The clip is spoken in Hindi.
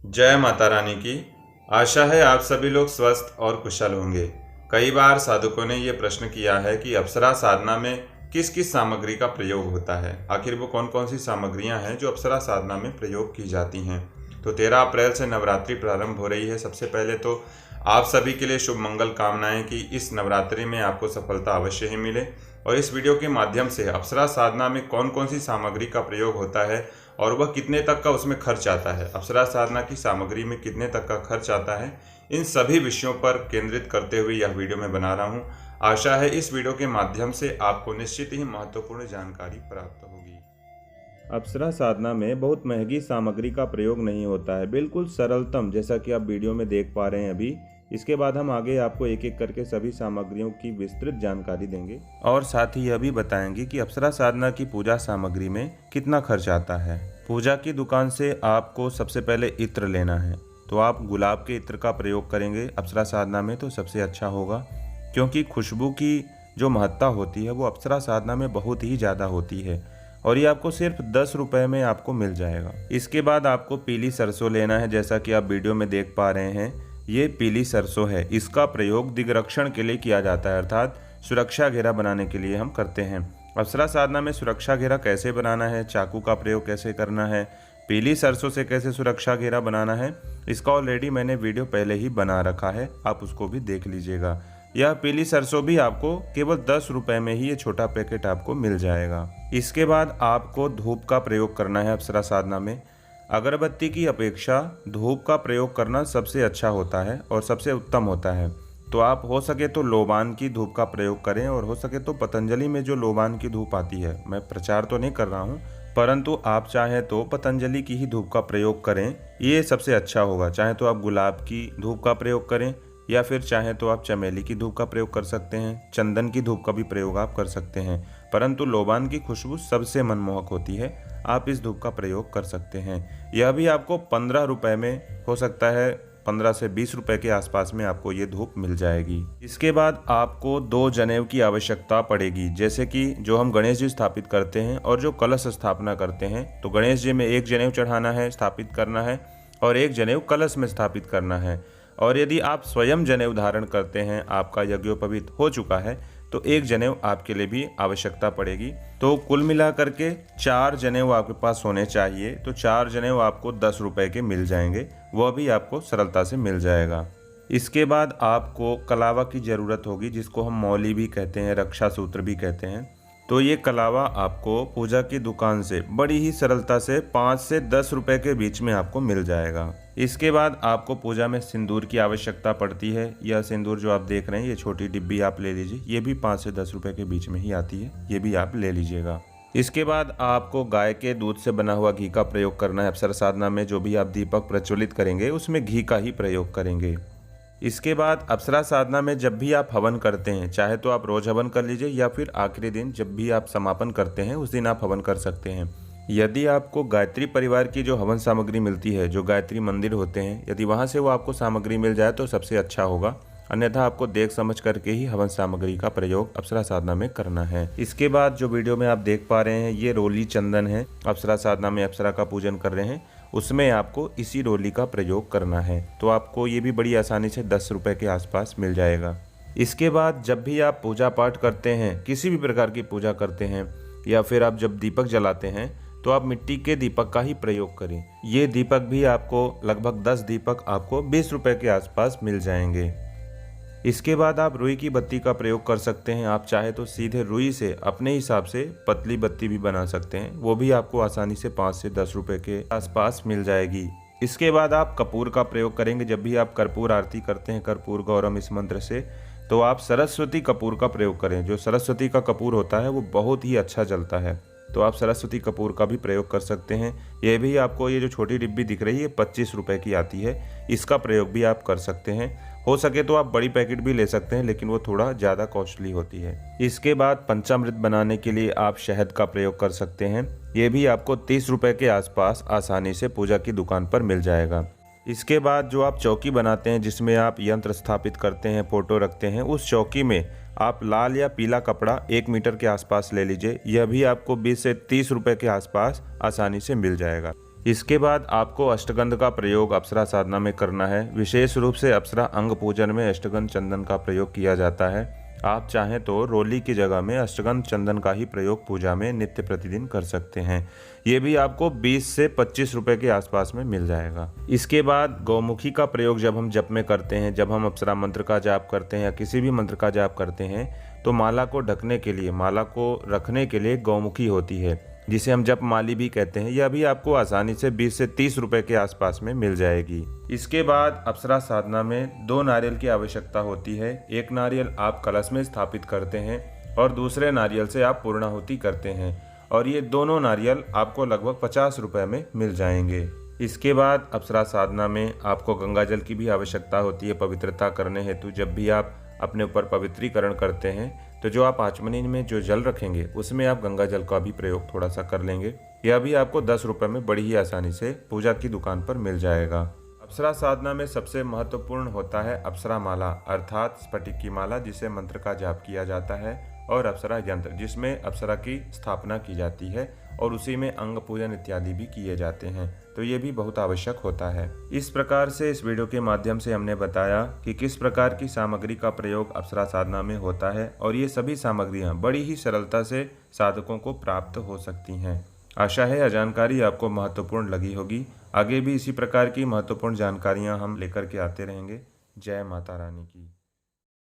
जय माता रानी की। आशा है आप सभी लोग स्वस्थ और कुशल होंगे। कई बार साधकों ने ये प्रश्न किया है कि अप्सरा साधना में किस किस सामग्री का प्रयोग होता है। आखिर वो कौन कौन सी सामग्रियां हैं जो अप्सरा साधना में प्रयोग की जाती हैं। तो 13 अप्रैल से नवरात्रि प्रारंभ हो रही है। सबसे पहले तो आप सभी के लिए शुभ मंगल कामनाएं कि इस नवरात्रि में आपको सफलता अवश्य ही मिले। और इस वीडियो के माध्यम से अप्सरा साधना में कौन कौन सी सामग्री का प्रयोग होता है और वह कितने तक का उसमें खर्च आता है, अप्सरा साधना की सामग्री में कितने तक का खर्च आता है, इन सभी विषयों पर केंद्रित करते हुए यह वीडियो मैं बना रहा हूं। आशा है इस वीडियो के माध्यम से आपको निश्चित ही महत्वपूर्ण जानकारी प्राप्त होगी। अप्सरा साधना में बहुत महंगी सामग्री का प्रयोग नहीं होता है, बिल्कुल सरलतम, जैसा कि आप वीडियो में देख पा रहे हैं अभी। इसके बाद हम आगे आपको एक एक करके सभी सामग्रियों की विस्तृत जानकारी देंगे और साथ ही यह भी बताएंगे कि अप्सरा साधना की पूजा सामग्री में कितना खर्च आता है। पूजा की दुकान से आपको सबसे पहले इत्र लेना है, तो आप गुलाब के इत्र का प्रयोग करेंगे अप्सरा साधना में तो सबसे अच्छा होगा, क्योंकि खुशबू की जो महत्ता होती है वो अप्सरा साधना में बहुत ही ज़्यादा होती है और ये आपको सिर्फ 10 रुपये में आपको मिल जाएगा। इसके बाद आपको पीली सरसों लेना है, जैसा कि आप वीडियो में देख पा रहे हैं ये पीली सरसों है। इसका प्रयोग दिग्रक्षण के लिए किया जाता है, अर्थात सुरक्षा घेरा बनाने के लिए हम करते हैं। अप्सरा साधना में सुरक्षा घेरा कैसे बनाना है, चाकू का प्रयोग कैसे करना है, पीली सरसों से कैसे सुरक्षा घेरा बनाना है, इसका ऑलरेडी मैंने वीडियो पहले ही बना रखा है, आप उसको भी देख लीजिएगा। यह पीली सरसों भी आपको केवल 10 रुपये में ही ये छोटा पैकेट आपको मिल जाएगा। इसके बाद आपको धूप का प्रयोग करना है। अप्सरा साधना में अगरबत्ती की अपेक्षा धूप का प्रयोग करना सबसे अच्छा होता है और सबसे उत्तम होता है। तो आप हो सके तो लोबान की धूप का प्रयोग करें और हो सके तो पतंजलि में जो लोबान की धूप आती है, मैं प्रचार तो नहीं कर रहा हूँ, परंतु आप चाहें तो पतंजलि की ही धूप का प्रयोग करें, ये सबसे अच्छा होगा। चाहे तो आप गुलाब की धूप का प्रयोग करें या फिर चाहे तो आप चमेली की धूप का प्रयोग कर सकते हैं, चंदन की धूप का भी प्रयोग आप कर सकते हैं, परंतु लोबान की खुशबू सबसे मनमोहक होती है, आप इस धूप का प्रयोग कर सकते हैं। यह भी आपको 15 रुपये में हो सकता है, 15 से 20 रुपये के आसपास में आपको ये धूप मिल जाएगी। इसके बाद आपको 2 जनेऊ की आवश्यकता पड़ेगी, जैसे कि जो हम गणेश जी स्थापित करते हैं और जो कलश स्थापना करते हैं, तो गणेश जी में 1 जनेऊ चढ़ाना है, स्थापित करना है, और 1 जनेऊ कलश में स्थापित करना है। और यदि आप स्वयं जनेऊ धारण करते हैं, आपका यज्ञोपवीत हो चुका है, तो 1 जनेऊ आपके लिए भी आवश्यकता पड़ेगी। तो कुल मिलाकर के 4 जनेऊ आपके पास होने चाहिए। तो 4 जनेऊ आपको 10 रुपये के मिल जाएंगे, वह भी आपको सरलता से मिल जाएगा। इसके बाद आपको कलावा की ज़रूरत होगी, जिसको हम मौली भी कहते हैं, रक्षा सूत्र भी कहते हैं। तो ये कलावा आपको पूजा की दुकान से बड़ी ही सरलता से 5 से 10 रुपये के बीच में आपको मिल जाएगा। इसके बाद आपको पूजा में सिंदूर की आवश्यकता पड़ती है। यह सिंदूर जो आप देख रहे हैं, ये छोटी डिब्बी आप ले लीजिए, ये भी 5 से 10 रुपये के बीच में ही आती है, ये भी आप ले लीजिएगा। इसके बाद आपको गाय के दूध से बना हुआ घी का प्रयोग करना है। अप्सरा साधना में जो भी आप दीपक प्रज्वलित करेंगे उसमें घी का ही प्रयोग करेंगे। इसके बाद अप्सरा साधना में जब भी आप हवन करते हैं, चाहे तो आप रोज हवन कर लीजिए या फिर आखिरी दिन जब भी आप समापन करते हैं उस दिन आप हवन कर सकते हैं। यदि आपको गायत्री परिवार की जो हवन सामग्री मिलती है, जो गायत्री मंदिर होते हैं, यदि वहां से वो आपको सामग्री मिल जाए तो सबसे अच्छा होगा, अन्यथा आपको देख समझ करके ही हवन सामग्री का प्रयोग अप्सरा साधना में करना है। इसके बाद जो वीडियो में आप देख पा रहे हैं, ये रोली चंदन है। अप्सरा साधना में अप्सरा का पूजन कर रहे हैं, उसमें आपको इसी रोली का प्रयोग करना है। तो आपको ये भी बड़ी आसानी से 10 रुपये के आसपास मिल जाएगा। इसके बाद जब भी आप पूजा पाठ करते हैं, किसी भी प्रकार की पूजा करते हैं या फिर आप जब दीपक जलाते हैं, तो आप मिट्टी के दीपक का ही प्रयोग करें। ये दीपक भी आपको लगभग 10 दीपक आपको 20 रुपये के आसपास मिल जाएंगे। इसके बाद आप रुई की बत्ती का प्रयोग कर सकते हैं। आप चाहे तो सीधे रुई से अपने हिसाब से पतली बत्ती भी बना सकते हैं, वो भी आपको आसानी से 5 से 10 रुपये के आसपास मिल जाएगी। इसके बाद आप कपूर का प्रयोग करेंगे। जब भी आप कर्पूर आरती करते हैं, कर्पूर गौरम इस मंत्र से, तो आप सरस्वती कपूर का प्रयोग करें। जो सरस्वती का कपूर होता है वो बहुत ही अच्छा जलता है, तो आप सरस्वती कपूर का भी प्रयोग कर सकते हैं। यह भी आपको, ये जो छोटी डिब्बी दिख रही है 25 रुपये की आती है, इसका प्रयोग भी आप कर सकते हैं। हो सके तो आप बड़ी पैकेट भी ले सकते हैं, लेकिन वो थोड़ा ज़्यादा कॉस्टली होती है। इसके बाद पंचामृत बनाने के लिए आप शहद का प्रयोग कर सकते हैं। ये भी आपको 30 रुपये के आसपास आसानी से पूजा की दुकान पर मिल जाएगा। इसके बाद जो आप चौकी बनाते हैं, जिसमें आप यंत्र स्थापित करते हैं, फोटो रखते हैं, उस चौकी में आप लाल या पीला कपड़ा 1 मीटर के आसपास ले लीजिए। यह भी आपको 20 से 30 रुपये के आसपास आसानी से मिल जाएगा। इसके बाद आपको अष्टगंध का प्रयोग अप्सरा साधना में करना है। विशेष रूप से अप्सरा अंग पूजन में अष्टगंध चंदन का प्रयोग किया जाता है। आप चाहें तो रोली की जगह में अष्टगंध चंदन का ही प्रयोग पूजा में नित्य प्रतिदिन कर सकते हैं। ये भी आपको 20 से 25 रुपए के आसपास में मिल जाएगा। इसके बाद गौमुखी का प्रयोग जब हम जप में करते हैं, जब हम अप्सरा मंत्र का जाप करते हैं या किसी भी मंत्र का जाप करते हैं, तो माला को ढकने के लिए, माला को रखने के लिए गौमुखी होती है, जिसे हम जप माली भी कहते हैं। यह भी आपको आसानी से 20 से 30 रुपए के आसपास में मिल जाएगी। इसके बाद अप्सरा साधना में 2 नारियल की आवश्यकता होती है। एक नारियल आप कलश में स्थापित करते हैं और दूसरे नारियल से आप पूर्णाहुति करते हैं, और ये दोनों नारियल आपको लगभग 50 रुपए में मिल जाएंगे। इसके बाद अप्सरा साधना में आपको गंगा जल की भी आवश्यकता होती है पवित्रता करने हेतु। जब भी आप अपने ऊपर पवित्रीकरण करते हैं तो जो आप आचमनी में जो जल रखेंगे उसमें आप गंगा जल का भी प्रयोग थोड़ा सा कर लेंगे। यह भी आपको 10 रुपए में बड़ी ही आसानी से पूजा की दुकान पर मिल जाएगा। अप्सरा साधना में सबसे महत्वपूर्ण होता है अप्सरा माला, अर्थात स्फटिक की माला, जिसे मंत्र का जाप किया जाता है, और अप्सरा यंत्र, जिसमें अप्सरा की स्थापना की जाती है और उसी में अंग पूजन इत्यादि भी किए जाते हैं। तो ये भी बहुत आवश्यक होता है। इस प्रकार से इस वीडियो के माध्यम से हमने बताया कि किस प्रकार की सामग्री का प्रयोग अप्सरा साधना में होता है, और ये सभी सामग्रियां बड़ी ही सरलता से साधकों को प्राप्त हो सकती हैं। आशा है यह जानकारी आपको महत्वपूर्ण लगी होगी। आगे भी इसी प्रकार की महत्वपूर्ण जानकारियां हम लेकर के आते रहेंगे। जय माता रानी की।